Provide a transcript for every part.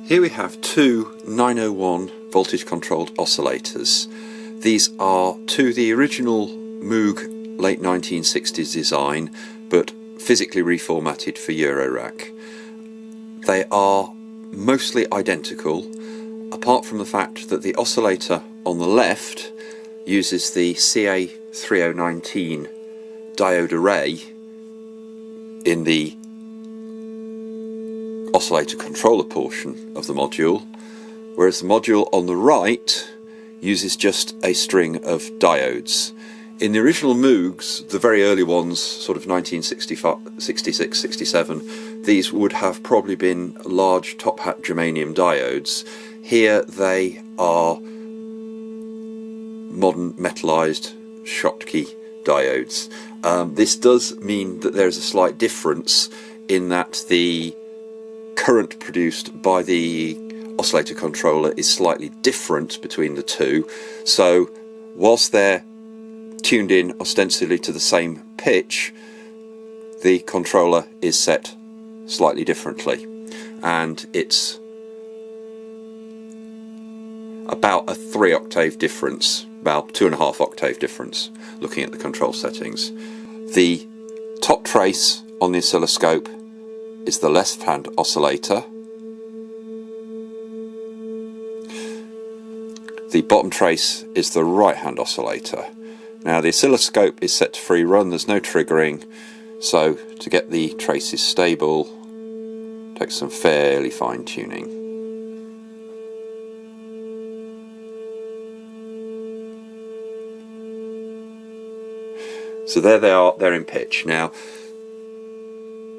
Here we have two 901 voltage controlled oscillators. These are to the original Moog late 1960s design, but physically reformatted for Eurorack. They are mostly identical, apart from the fact that the oscillator on the left uses the CA3019 diode array in the oscillator controller portion of the module, whereas the module on the right uses just a string of diodes. In the original Moogs, the very early ones, sort of 1965, 66, 67, these would have probably been large top hat germanium diodes. Here they are modern metallized Schottky diodes. This does mean that there is a slight difference in that the current produced by the oscillator controller is slightly different between the two. So whilst they're tuned in ostensibly to the same pitch, the controller is set slightly differently, and it's about a 3-octave difference, about 2.5 octave difference, looking at the control settings. The top trace on the oscilloscope is the left-hand oscillator. The bottom trace is the right-hand oscillator. Now the oscilloscope is set to free run, there's no triggering, so to get the traces stable takes some fairly fine tuning. So there they are, they're in pitch. Now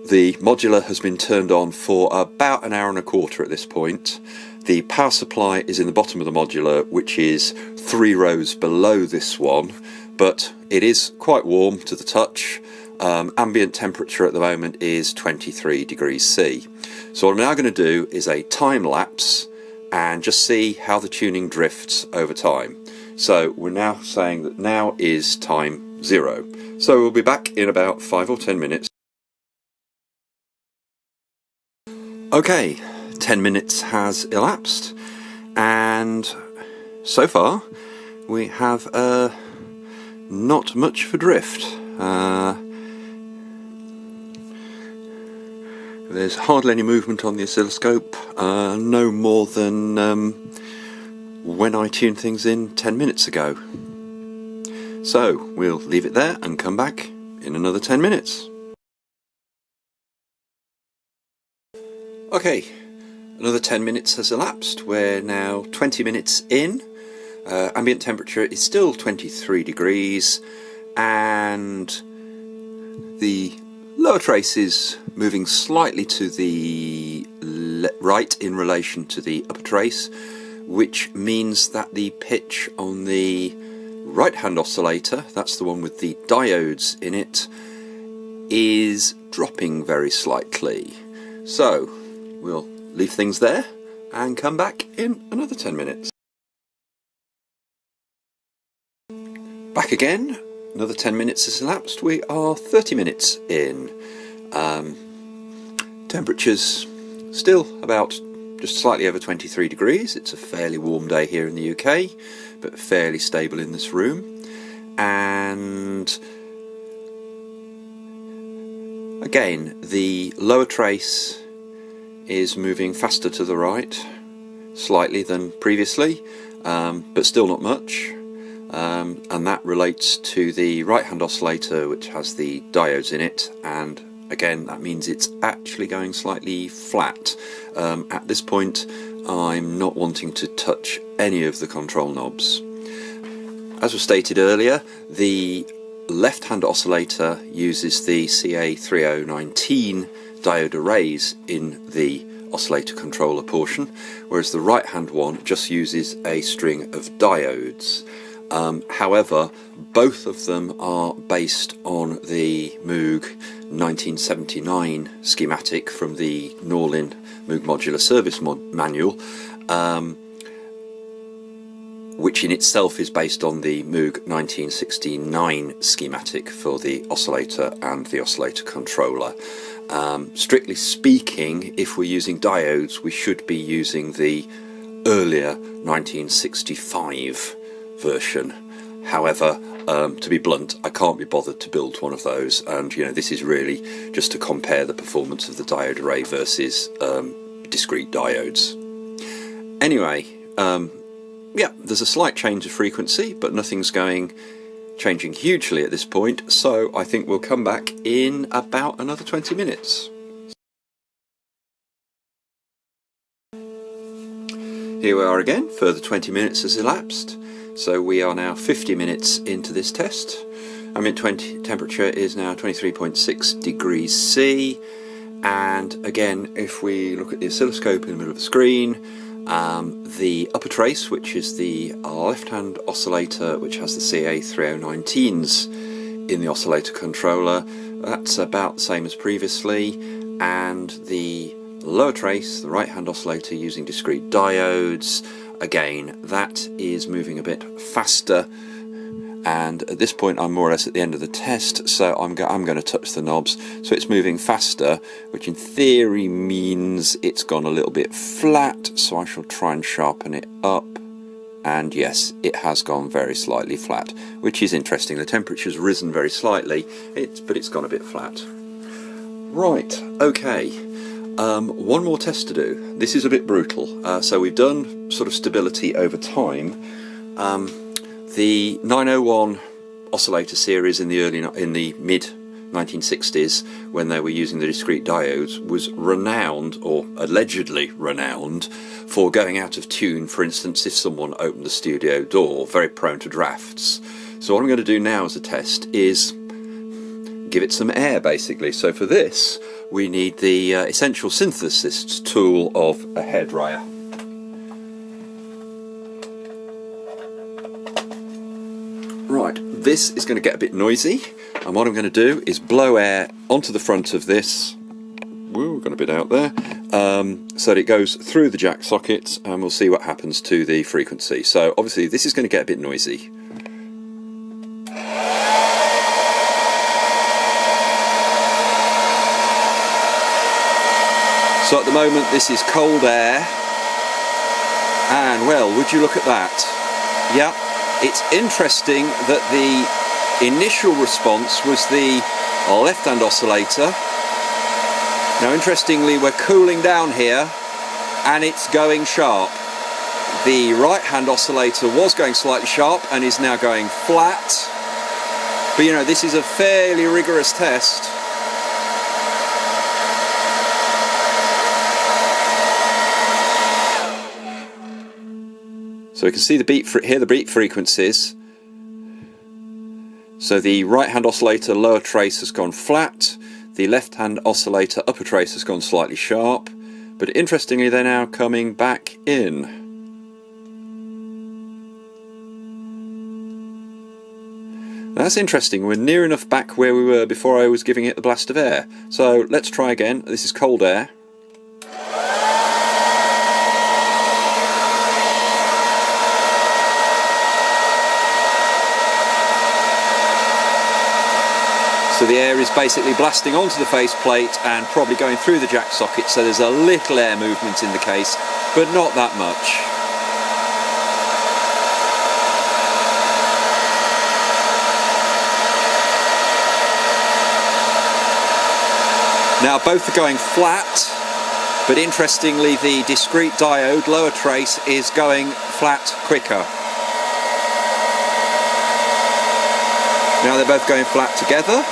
the modular has been turned on for about an hour and a quarter at this point. The power supply is in the bottom of the modular, which is 3 rows below this one, but it is quite warm to the touch. Ambient temperature at the moment is 23 degrees C. So what I'm now going to do is a time lapse and just see how the tuning drifts over time. So we're now saying that now is time 0. So we'll be back in about 5 or 10 minutes. Okay, 10 minutes has elapsed, and so far we have not much of a drift. There's hardly any movement on the oscilloscope, no more than when I tuned things in 10 minutes ago. So we'll leave it there and come back in another 10 minutes. Okay, another 10 minutes has elapsed. We're now 20 minutes in. Ambient temperature is still 23 degrees, and the lower trace is moving slightly to the right in relation to the upper trace, which means that the pitch on the right hand oscillator, that's the one with the diodes in it, is dropping very slightly. So we'll leave things there and come back in another 10 minutes. Back again, another 10 minutes has elapsed. We are 30 minutes in. Temperature's still about just slightly over 23 degrees. It's a fairly warm day here in the UK, but fairly stable in this room. And again, the lower trace is moving faster to the right slightly than previously, but still not much, and that relates to the right hand oscillator, which has the diodes in it, and again that means it's actually going slightly flat. At this point I'm not wanting to touch any of the control knobs. As was stated earlier, the left hand oscillator uses the CA3019 diode arrays in the oscillator controller portion, whereas the right hand one just uses a string of diodes. However, both of them are based on the Moog 1979 schematic from the Norlin Moog Modular Service Manual, which in itself is based on the Moog 1969 schematic for the oscillator and the oscillator controller. Strictly speaking, if we're using diodes, we should be using the earlier 1965 version. However, to be blunt, I can't be bothered to build one of those, and this is really just to compare the performance of the diode array versus discrete diodes. Anyway, yeah, there's a slight change of frequency, but nothing's changing hugely at this point, so I think we'll come back in about another 20 minutes. Here we are again, further 20 minutes has elapsed, so we are now 50 minutes into this test. Ambient temperature is now 23.6 degrees C, and again, if we look at the oscilloscope in the middle of the screen, the upper trace, which is the left-hand oscillator, which has the CA3019s in the oscillator controller, that's about the same as previously, and the lower trace, the right-hand oscillator using discrete diodes, again, that is moving a bit faster, and at this point I'm more or less at the end of the test, so I'm going to touch the knobs. So it's moving faster, which in theory means it's gone a little bit flat, so I shall try and sharpen it up, and yes, it has gone very slightly flat, which is interesting. The temperature's risen very slightly, but it's gone a bit flat. Right, okay. One more test to do. This is a bit brutal. So we've done sort of stability over time. The 901 oscillator series in the mid 1960s, when they were using the discrete diodes, was renowned, or allegedly renowned, for going out of tune. For instance, if someone opened the studio door, very prone to drafts. So what I'm going to do now as a test is give it some air, basically. So for this, we need the essential synthesis tool of a hairdryer. Right, this is going to get a bit noisy, and what I'm going to do is blow air onto the front of this. Woo, got a bit out there. So that it goes through the jack sockets, and we'll see what happens to the frequency. So obviously this is going to get a bit noisy. So at the moment this is cold air, and well, would you look at that? Yeah, it's interesting that the initial response was the left-hand oscillator. Now interestingly, we're cooling down here and it's going sharp. The right-hand oscillator was going slightly sharp and is now going flat. But this is a fairly rigorous test. So we can see hear the beat frequencies. So the right-hand oscillator lower trace has gone flat, the left-hand oscillator upper trace has gone slightly sharp, but interestingly they're now coming back in. That's interesting, we're near enough back where we were before I was giving it the blast of air. So let's try again. This is cold air. So the air is basically blasting onto the faceplate and probably going through the jack socket, so there's a little air movement in the case, but not that much. Now both are going flat, but interestingly the discrete diode lower trace is going flat quicker. Now they're both going flat together.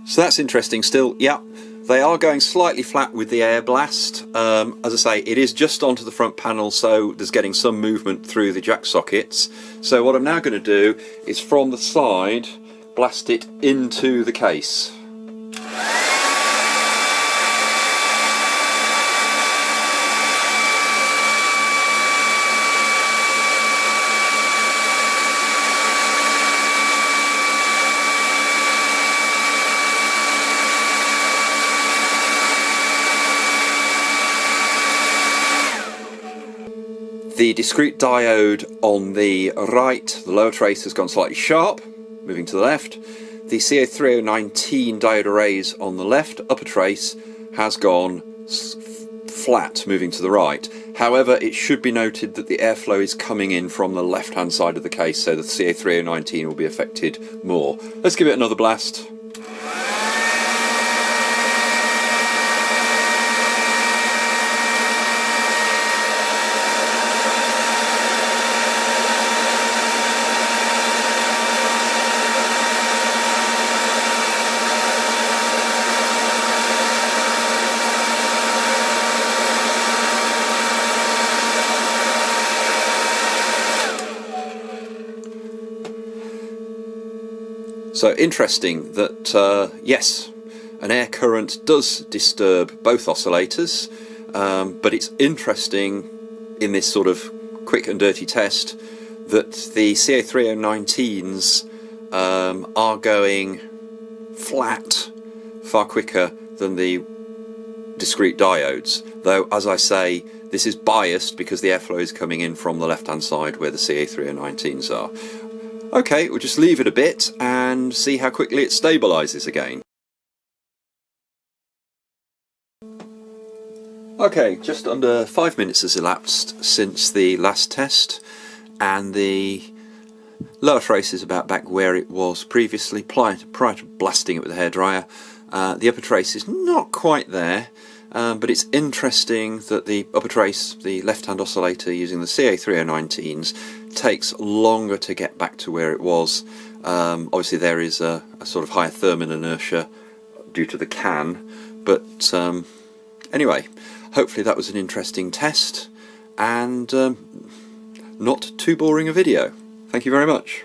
So that's interesting still. Yeah, they are going slightly flat with the air blast. As I say, it is just onto the front panel, so there's getting some movement through the jack sockets. So what I'm now going to do is from the side blast it into the case. The discrete diode on the right, the lower trace, has gone slightly sharp, moving to the left. The CA3019 diode arrays on the left, upper trace, has gone flat, moving to the right. However, it should be noted that the airflow is coming in from the left-hand side of the case, so the CA3019 will be affected more. Let's give it another blast. So interesting that, yes, an air current does disturb both oscillators, but it's interesting in this sort of quick and dirty test that the CA3019s are going flat far quicker than the discrete diodes, though, as I say, this is biased because the airflow is coming in from the left-hand side where the CA3019s are. Okay, we'll just leave it a bit and see how quickly it stabilises again. Okay, just under 5 minutes has elapsed since the last test, and the lower trace is about back where it was previously prior to blasting it with a hairdryer. The upper trace is not quite there, but it's interesting that the upper trace, the left-hand oscillator using the CA3019s, takes longer to get back to where it was. Obviously there is a sort of higher thermal inertia due to the can, but anyway, hopefully that was an interesting test and not too boring a video. Thank you very much.